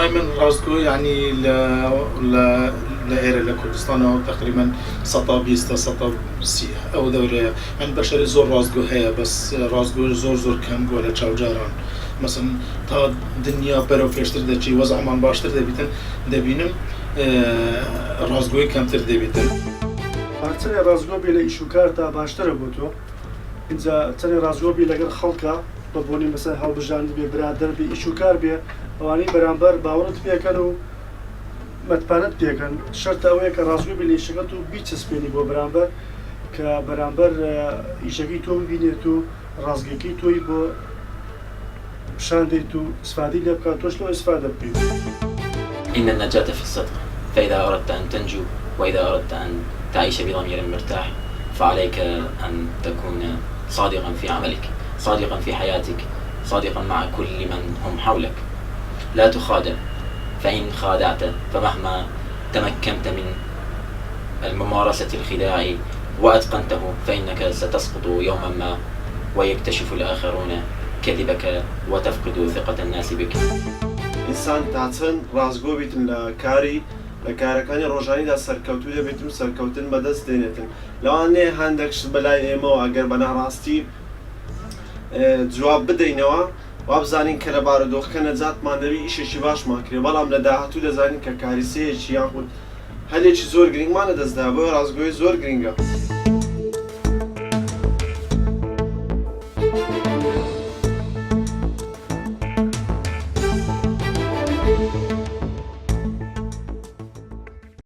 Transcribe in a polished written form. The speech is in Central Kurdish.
والله من راسكو يعني ل لإيرة لكردستان أو تقريبا سطا بيستا سطا سي أو دورة يعني بشري زور راسكو هي بس راسكو زور كم ولا تشاوجاران مثلا تا دنيا برو بيشتر دشي وضع من باشتر دبينم راسكوي كم تر دبيتن. هرچند راسكو بيلا إشوكار تا باشتر بودو إذا تاني راسكو بيلا غير خلقة ببوني مثلا هالبجان بي برادر بي إشوكار بي واني برانبر باورت بيكنو متپانت پێکەن شەرتە ئەوەیە کە ڕازگۆ بێ لە ئیشەکەت و بیچەسپێنی بۆ بەرامبەر کە بەرامبەر ئیشەکەی تۆ ببینێت و ڕازگەکەی تۆی بۆ پیشان دێت و استفادەی لێ بکات تۆش لەوە ئیسفادە بکەیت. إن النجاة في الصدق، فإذا أردت أن تنجو وإذا أردت أن تعيش بضمير مرتاح فعليك أن تكون صادقا في عملك، صادقا في حياتك، صادقا مع كل من هم حولك. لا تخادع، فإن خادعت فمهما تمكنت من الممارسة الخداع وأتقنته فإنك ستسقط يوما ما ويكتشف الآخرون كذبك وتفقد ثقة الناس بك. إنسان تاچن رازگۆ بیتن لە کارەکانی ڕۆژانیدا سەرکەوتوو دەبێتن سەرکەوتن بەدەست دێنێتن لەوانەیە هەندێکش بەلای ئێمەوە ئەگەر بە ناڕاستی جواب بدەینەوە وابزانین کە لە بارودۆخەکە نەجاتمان دەبێت ئیشێکی باشمان کرێ بەڵام لە داهاتوو دەزانین کە کاریسەیەکی یاخود هەلێکی زۆر گرنگمان لەدەستدا بۆ ڕازگۆی زۆر گرنگە.